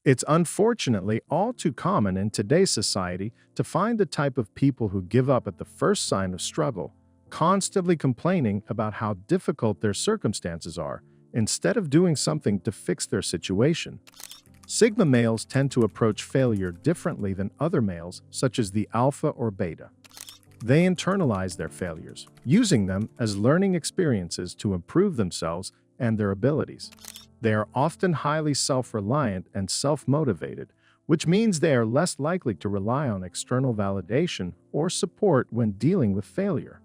It's unfortunately all too common in today's society to find the type of people who give up at the first sign of struggle, constantly complaining about how difficult their circumstances are, instead of doing something to fix their situation. Sigma males tend to approach failure differently than other males, such as the alpha or beta. They internalize their failures, using them as learning experiences to improve themselves and their abilities. They are often highly self-reliant and self-motivated, which means they are less likely to rely on external validation or support when dealing with failure.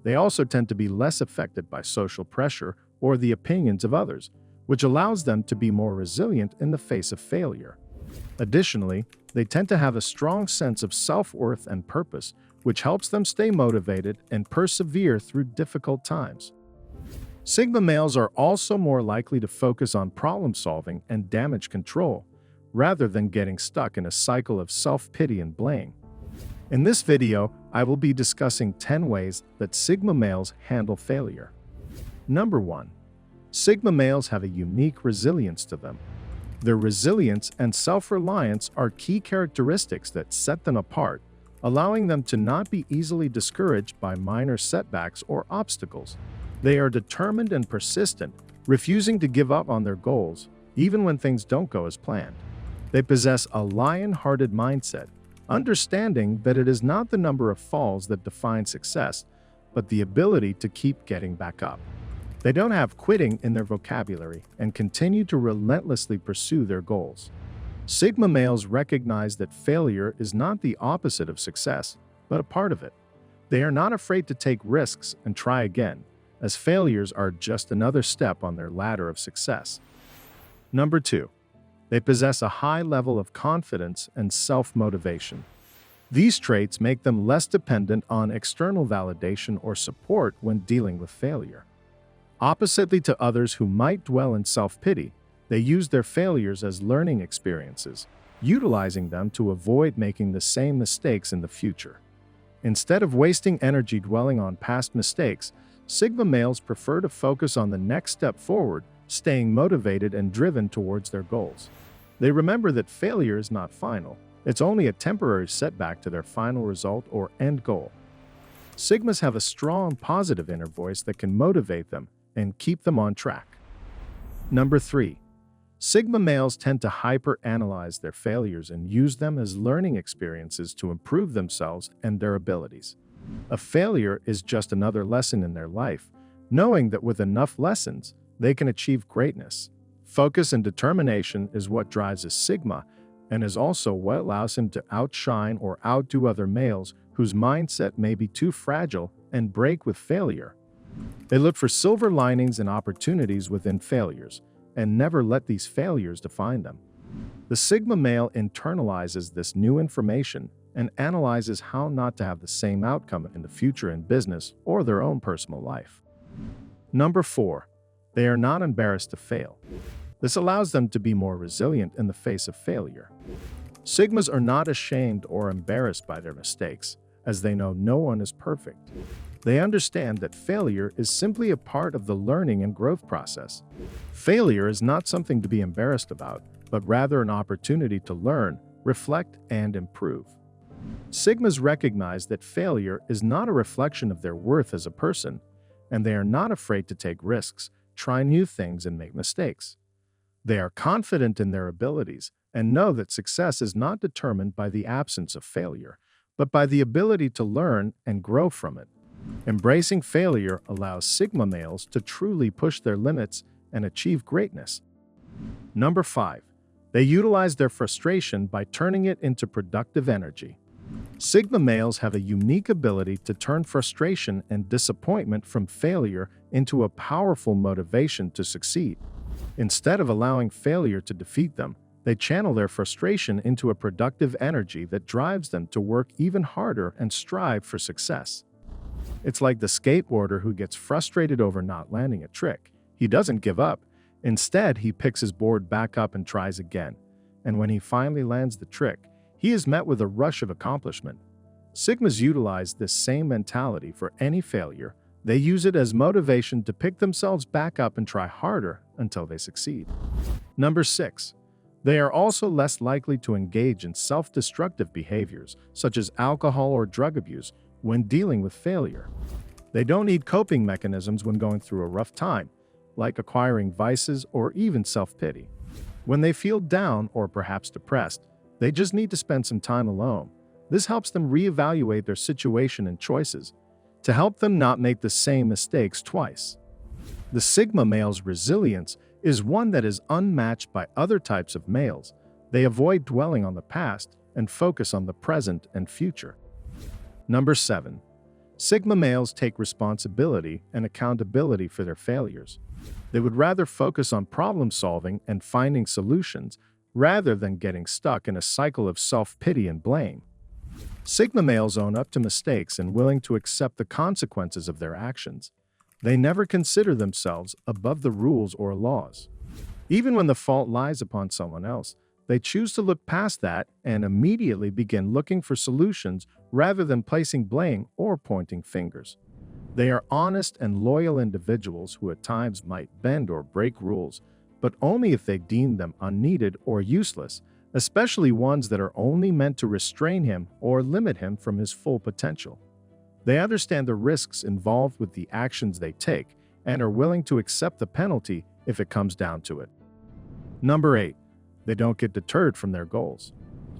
They also tend to be less affected by social pressure or the opinions of others, which allows them to be more resilient in the face of failure. Additionally, they tend to have a strong sense of self-worth and purpose, which helps them stay motivated and persevere through difficult times. Sigma males are also more likely to focus on problem-solving and damage control, rather than getting stuck in a cycle of self-pity and blame. In this video, I will be discussing 10 ways that Sigma males handle failure. Number 1. Sigma males have a unique resilience to them. Their resilience and self-reliance are key characteristics that set them apart, allowing them to not be easily discouraged by minor setbacks or obstacles. They are determined and persistent, refusing to give up on their goals, even when things don't go as planned. They possess a lion-hearted mindset, understanding that it is not the number of falls that define success, but the ability to keep getting back up. They don't have quitting in their vocabulary and continue to relentlessly pursue their goals. Sigma males recognize that failure is not the opposite of success, but a part of it. They are not afraid to take risks and try again, as failures are just another step on their ladder of success. Number 2. They possess a high level of confidence and self-motivation. These traits make them less dependent on external validation or support when dealing with failure. Oppositely to others who might dwell in self-pity, they use their failures as learning experiences, utilizing them to avoid making the same mistakes in the future. Instead of wasting energy dwelling on past mistakes, Sigma males prefer to focus on the next step forward, staying motivated and driven towards their goals. They remember that failure is not final. It's only a temporary setback to their final result or end goal. Sigmas have a strong, positive inner voice that can motivate them and keep them on track. Number 3. Sigma males tend to hyper-analyze their failures and use them as learning experiences to improve themselves and their abilities. A failure is just another lesson in their life, knowing that with enough lessons, they can achieve greatness. Focus and determination is what drives a Sigma and is also what allows him to outshine or outdo other males whose mindset may be too fragile and break with failure. They look for silver linings and opportunities within failures, and never let these failures define them. The Sigma male internalizes this new information and analyzes how not to have the same outcome in the future in business or their own personal life. Number 4. They are not embarrassed to fail. This allows them to be more resilient in the face of failure. Sigmas are not ashamed or embarrassed by their mistakes, as they know no one is perfect. They understand that failure is simply a part of the learning and growth process. Failure is not something to be embarrassed about, but rather an opportunity to learn, reflect, and improve. Sigmas recognize that failure is not a reflection of their worth as a person, and they are not afraid to take risks, try new things, and make mistakes. They are confident in their abilities and know that success is not determined by the absence of failure, but by the ability to learn and grow from it. Embracing failure allows Sigma males to truly push their limits and achieve greatness. Number 5. They utilize their frustration by turning it into productive energy. Sigma males have a unique ability to turn frustration and disappointment from failure into a powerful motivation to succeed. Instead of allowing failure to defeat them, they channel their frustration into a productive energy that drives them to work even harder and strive for success. It's like the skateboarder who gets frustrated over not landing a trick. He doesn't give up. Instead, he picks his board back up and tries again. And when he finally lands the trick, he is met with a rush of accomplishment. Sigmas utilize this same mentality for any failure. They use it as motivation to pick themselves back up and try harder until they succeed. Number 6. They are also less likely to engage in self-destructive behaviors, such as alcohol or drug abuse, when dealing with failure. They don't need coping mechanisms when going through a rough time, like acquiring vices or even self-pity. When they feel down or perhaps depressed, they just need to spend some time alone. This helps them reevaluate their situation and choices, to help them not make the same mistakes twice. The Sigma male's resilience is one that is unmatched by other types of males. They avoid dwelling on the past and focus on the present and future. Number 7. Sigma males take responsibility and accountability for their failures. They would rather focus on problem solving and finding solutions rather than getting stuck in a cycle of self-pity and blame. Sigma males own up to mistakes and willing to accept the consequences of their actions. They never consider themselves above the rules or laws. Even when the fault lies upon someone else, they choose to look past that and immediately begin looking for solutions rather than placing blame or pointing fingers. They are honest and loyal individuals who at times might bend or break rules, but only if they deem them unneeded or useless, especially ones that are only meant to restrain him or limit him from his full potential. They understand the risks involved with the actions they take and are willing to accept the penalty if it comes down to it. Number 8. They don't get deterred from their goals.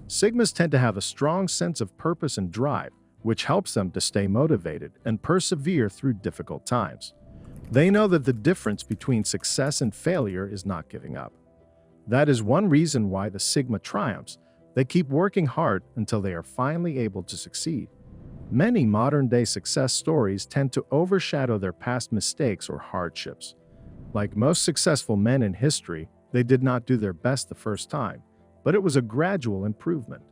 Sigmas tend to have a strong sense of purpose and drive, which helps them to stay motivated and persevere through difficult times. They know that the difference between success and failure is not giving up. That is one reason why the Sigma triumphs. They keep working hard until they are finally able to succeed. Many modern-day success stories tend to overshadow their past mistakes or hardships. Like most successful men in history, they did not do their best the first time, but it was a gradual improvement.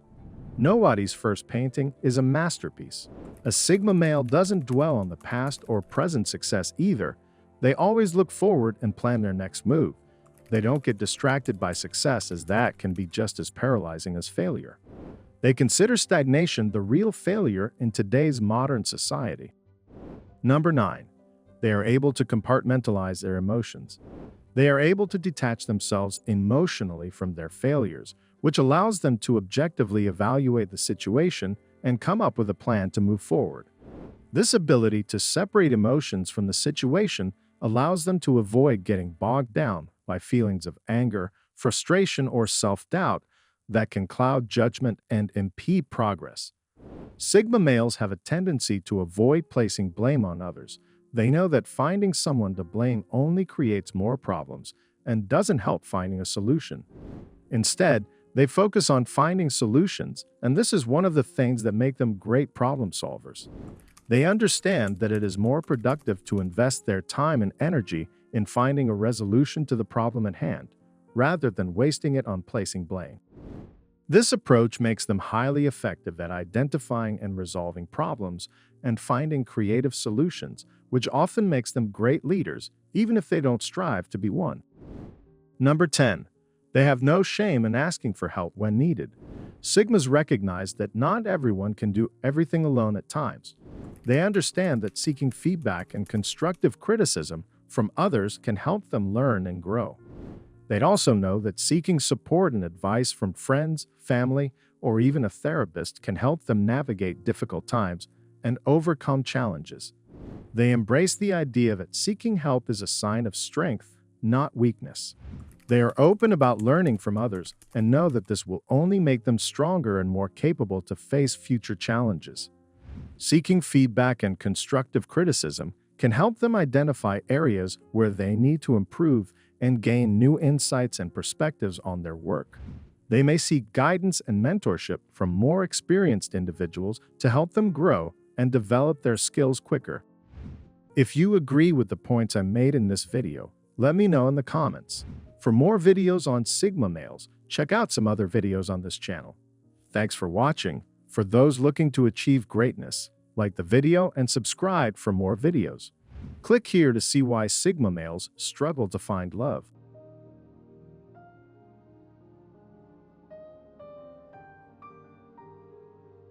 Nobody's first painting is a masterpiece. A Sigma male doesn't dwell on the past or present success either. They always look forward and plan their next move. They don't get distracted by success, as that can be just as paralyzing as failure. They consider stagnation the real failure in today's modern society. Number 9. They are able to compartmentalize their emotions. They are able to detach themselves emotionally from their failures, which allows them to objectively evaluate the situation and come up with a plan to move forward. This ability to separate emotions from the situation allows them to avoid getting bogged down by feelings of anger, frustration, or self-doubt that can cloud judgment and impede progress. Sigma males have a tendency to avoid placing blame on others. They know that finding someone to blame only creates more problems and doesn't help finding a solution. Instead, they focus on finding solutions, and this is one of the things that make them great problem solvers. They understand that it is more productive to invest their time and energy in finding a resolution to the problem at hand, rather than wasting it on placing blame. This approach makes them highly effective at identifying and resolving problems and finding creative solutions, which often makes them great leaders, even if they don't strive to be one. Number 10. They have no shame in asking for help when needed. Sigmas recognize that not everyone can do everything alone at times. They understand that seeking feedback and constructive criticism from others can help them learn and grow. They'd also know that seeking support and advice from friends, family, or even a therapist can help them navigate difficult times and overcome challenges. They embrace the idea that seeking help is a sign of strength, not weakness. They are open about learning from others and know that this will only make them stronger and more capable to face future challenges. Seeking feedback and constructive criticism can help them identify areas where they need to improve and gain new insights and perspectives on their work. They may seek guidance and mentorship from more experienced individuals to help them grow and develop their skills quicker. If you agree with the points I made in this video, let me know in the comments. For more videos on Sigma males, check out some other videos on this channel. Thanks for watching. For those looking to achieve greatness, like the video and subscribe for more videos. Click here to see why Sigma males struggle to find love.